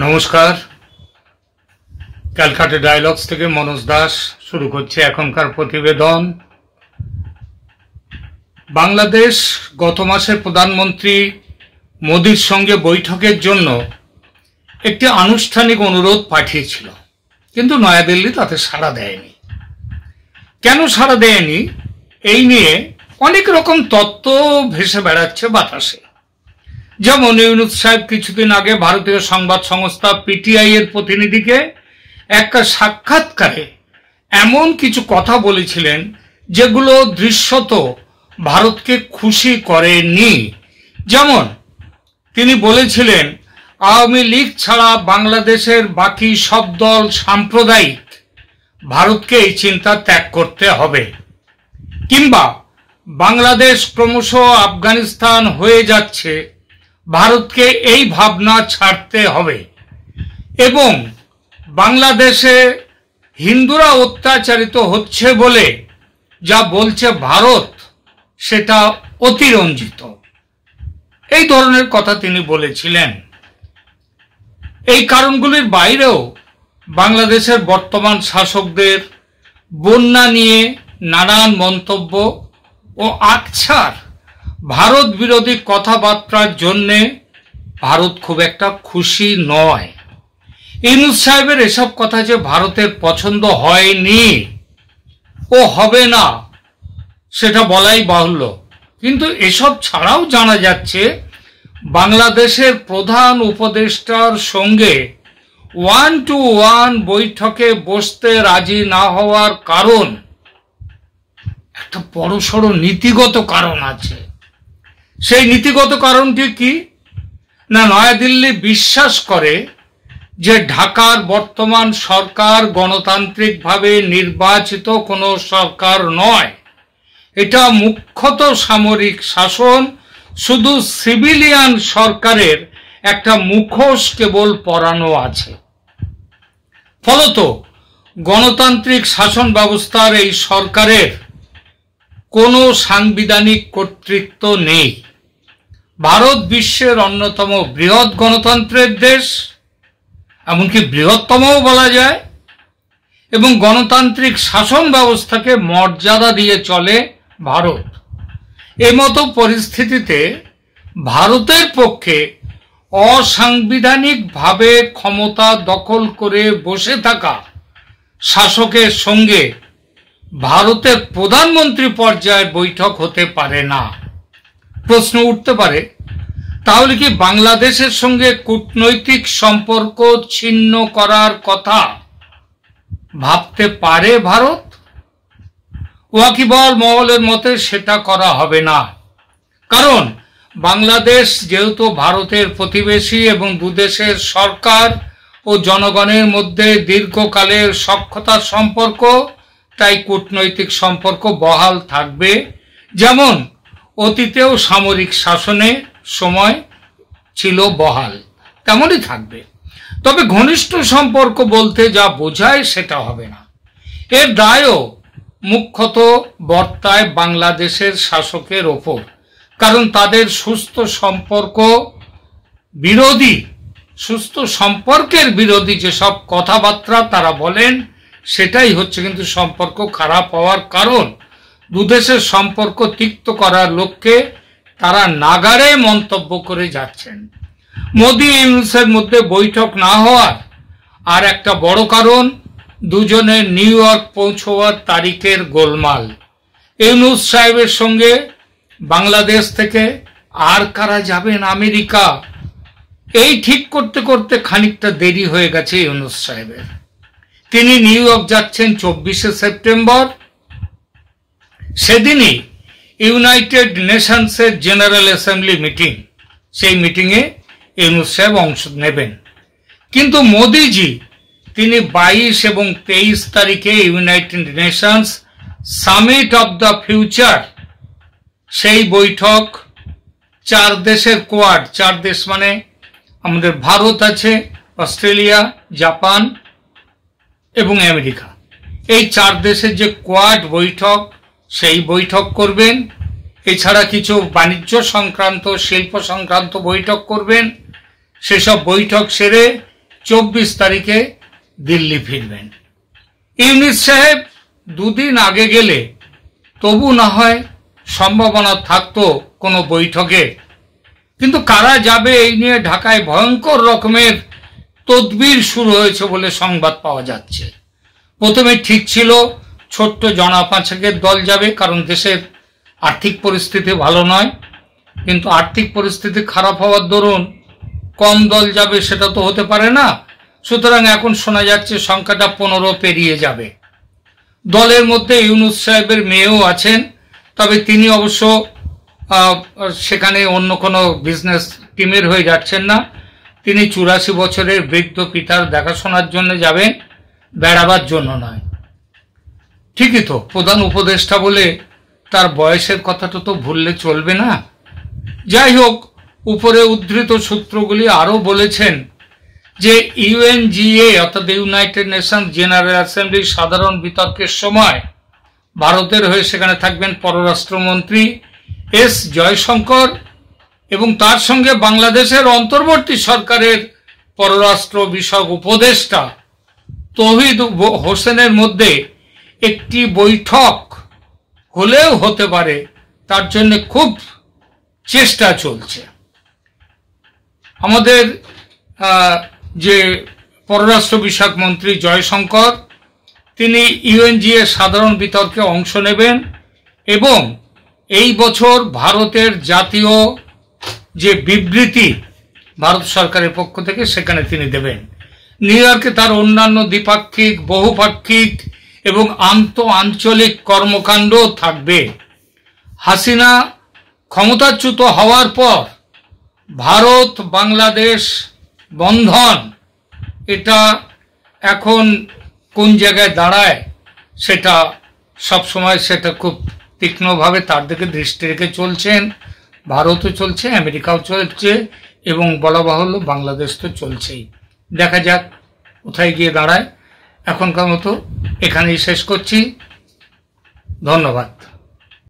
নমস্কার। ক্যালকাটা ডায়ালগস থেকে মনোজ দাস শুরু করছে এখনকার প্রতিবেদন। বাংলাদেশ গত মাসে প্রধানমন্ত্রী মোদির সঙ্গে বৈঠকের জন্য একটি আনুষ্ঠানিক অনুরোধ পাঠিয়েছিল, কিন্তু নয়াদিল্লি তাতে সাড়া দেয়নি। কেন সাড়া দেয়নি এই নিয়ে অনেক রকম তত্ত্ব ভেসে বেড়াচ্ছে বাতাসে। যেমন ইউনুস সাহেব কিছুদিন আগে ভারতীয় সংবাদ সংস্থা পিটিআই এর প্রতিনিধিকে একটা সাক্ষাৎকারে এমন কিছু কথা বলেছিলেন যেগুলো দৃশ্যত ভারতকে খুশি করেনি। যেমন তিনি বলেছিলেন আওয়ামী লীগ ছাড়া বাংলাদেশের বাকি সব দল সাম্প্রদায়িক, ভারতকে এই চিন্তা ত্যাগ করতে হবে, কিংবা বাংলাদেশ ক্রমশ আফগানিস্তান হয়ে যাচ্ছে, ভারতকে এই ভাবনা ছাড়তে হবে, এবং বাংলাদেশে হিন্দুরা অত্যাচারিত হচ্ছে বলে যা বলছে ভারত সেটা অতিরঞ্জিত। এই ধরনের কথা তিনি বলেছিলেন। এই কারণগুলির বাইরেও বাংলাদেশের বর্তমান শাসকদের বন্যা নিয়ে নানান মন্তব্য ও আকছার ভারত বিরোধী কথাবার্তার জন্যে ভারত খুব একটা খুশি নয়। ইউনুস সাহেবের এসব কথা যে ভারতের পছন্দ হয়নি ও হবে না সেটা বলাই বাহুল্য। কিন্তু এসব ছাড়াও জানা যাচ্ছে বাংলাদেশের প্রধান উপদেষ্টার সঙ্গে 1-to-1 বৈঠকে বসতে রাজি না হওয়ার কারণ একটা বড়সড় নীতিগত কারণ আছে। সেই নীতিগত কারণটি কি না, নয়াদিল্লি বিশ্বাস করে যে ঢাকার বর্তমান সরকার গণতান্ত্রিকভাবে নির্বাচিত কোনো সরকার নয়, এটা মুখ্যত সামরিক শাসন, শুধু সিভিলিয়ান সরকারের একটা মুখোশ কেবল পরানো আছে। ফলত গণতান্ত্রিক শাসন ব্যবস্থার এই সরকারের কোনো সাংবিধানিক কর্তৃত্ব নেই। ভারত বিশ্বের অন্যতম বৃহৎ গণতন্ত্রের দেশ, এমনকি বৃহত্তমও বলা যায়, এবং গণতান্ত্রিক শাসন ব্যবস্থাকে মর্যাদা দিয়ে চলে ভারত। এমতো পরিস্থিতিতে ভারতের পক্ষে অসাংবিধানিকভাবে ক্ষমতা দখল করে বসে থাকা শাসকের সঙ্গে ভারতের প্রধানমন্ত্রী পর্যায়ের বৈঠক হতে পারে না। প্রশ্ন উঠতে পারে, তাহলে কি বাংলাদেশের সঙ্গে কূটনৈতিক সম্পর্ক ছিন্ন করার কথা ভাবতে পারে ভারত? ওয়াকিবহাল মহলের মতে সেটা করা হবে না, কারণ বাংলাদেশ যেহেতু ভারতের প্রতিবেশী এবং দুদেশের সরকার ও জনগণের মধ্যে দীর্ঘকালের সখ্যতার সম্পর্ক, তাই কূটনৈতিক সম্পর্ক বহাল থাকবে, যেমন অতীতেও সামরিক শাসনের সময় ছিল বহাল, তেমনই থাকবে। তবে ঘনিষ্ঠ সম্পর্ক বলতে যা বোঝায় সেটা হবে না। এর দায়ও মুখ্যত বর্তায় বাংলাদেশের শাসকের ওপর, কারণ তাদের সুস্থ সম্পর্কের বিরোধী যেসব কথাবার্তা তারা বলেন সেটাই হচ্ছে কিন্তু সম্পর্ক খারাপ হওয়ার কারণ। দুদেশের সম্পর্ক তিক্ত করার লক্ষ্যে তারা নাগাড়ে মন্তব্য করে যাচ্ছেন। মোদি ইউনুসের মধ্যে বৈঠক না হওয়ার আর একটা বড় কারণ দুজনের নিউ ইয়র্ক পৌঁছার তারিখের গোলমাল। ইউনুস সাহেবের সঙ্গে বাংলাদেশ থেকে আর কারা যাবেন আমেরিকা, এই ঠিক করতে করতে খানিকটা দেরি হয়ে গেছে ইউনুস সাহেবের। তিনি নিউ ইয়র্ক যাচ্ছেন 24শে সেপ্টেম্বর। সেদিনই ইউনাইটেড নেশনসের জেনারেল অ্যাসেম্বলি মিটিং, সেই মিটিংয়ে ইউনুস সাহেব অংশ নেবেন। কিন্তু মোদিজি তিনি 22 এবং 23 তারিখে United Nations summit of the future, সেই বৈঠক 4 দেশের কোয়াড, 4 দেশ মানে আমাদের ভারত আছে, অস্ট্রেলিয়া, জাপান এবং আমেরিকা, এই 4 দেশের যে কোয়াড বৈঠক সেই বৈঠক করবেন। এছাড়া কিছু বাণিজ্য সংক্রান্ত, শিল্প সংক্রান্ত বৈঠক করবেন। সেসব বৈঠক সেরে 24 তারিখে দিল্লি ফিরবেন। ইউনূস সাহেব দুদিন আগে গেলে তবু না হয় সম্ভাবনা থাকতো কোনো বৈঠকে, কিন্তু কারা যাবে এই নিয়ে ঢাকায় ভয়ঙ্কর রকমের তদবির শুরু হয়েছে বলে সংবাদ পাওয়া যাচ্ছে। প্রথমে ঠিক ছিল ছোট্ট জনা পাঁচেকের দল যাবে, কারণ দেশের আর্থিক পরিস্থিতি ভালো নয়, কিন্তু আর্থিক পরিস্থিতি খারাপ হওয়ার দরুন কম দল যাবে সেটা তো হতে পারে না। সুতরাং এখন শোনা যাচ্ছে সংখ্যাটা 15 পেরিয়ে যাবে। দলের মধ্যে ইউনূস সাহেবের মেয়েও আছেন, তবে তিনি অবশ্য সেখানে অন্য কোনো বিজনেস টিমের হয়ে যাচ্ছেন না। তিনি 84 বছরের বৃদ্ধ পিতার দেখাশোনার জন্য যাবেন, বেড়াবার জন্য নয়। ঠিকই তো, প্রধান উপদেষ্টা বলে তার বয়সের কথাটা তো ভুললে চলবে না। যাই হোক, উপরে উদ্ধৃত সূত্রগুলি আরো বলেছেন যে ইউএনজিএ অর্থাৎ ইউনাইটেড নেশনস জেনারেল অ্যাসেম্বলির সাধারণ বিতর্কের সময় ভারতের হয়ে সেখানে থাকবেন পররাষ্ট্রমন্ত্রী এস জয়শঙ্কর এবং তার সঙ্গে বাংলাদেশের অন্তর্বর্তী সরকারের পররাষ্ট্র বিষয়ক উপদেষ্টা তৌহিদ হোসেনের মধ্যে একটি বৈঠক হলেও হতে পারে, তার জন্য খুব চেষ্টা চলছে। আমাদের যে পররাষ্ট্র বিষয়ক মন্ত্রী জয়শঙ্কর, তিনি ইউএনজিএ সাধারণ বিতর্কে অংশ নেবেন এবং এই বছর ভারতের জাতীয় যে বিবৃতি ভারত সরকারের পক্ষ থেকে সেখানে তিনি দেবেন। নিউ ইয়র্কে তার অন্যান্য দ্বিপাক্ষিক, বহুপাক্ষিক এবং আন্তঃআঞ্চলিক কর্মকাণ্ড থাকবে। হাসিনা ক্ষমতাচ্যুত হওয়ার পর ভারত বাংলাদেশ বন্ধন এটা এখন কোন জায়গায় দাঁড়ায় সেটা সবসময় সেটা খুব তীক্ষ্ণভাবে তার দিকে দৃষ্টি রেখে চলছেন। ভারতও চলছে, আমেরিকাও চলছে এবং বলা বাহুল্য বাংলাদেশ তো চলছেই। দেখা যাক কোথায় গিয়ে দাঁড়ায়। এখনকার মতো এখানেই শেষ করছি। ধন্যবাদ।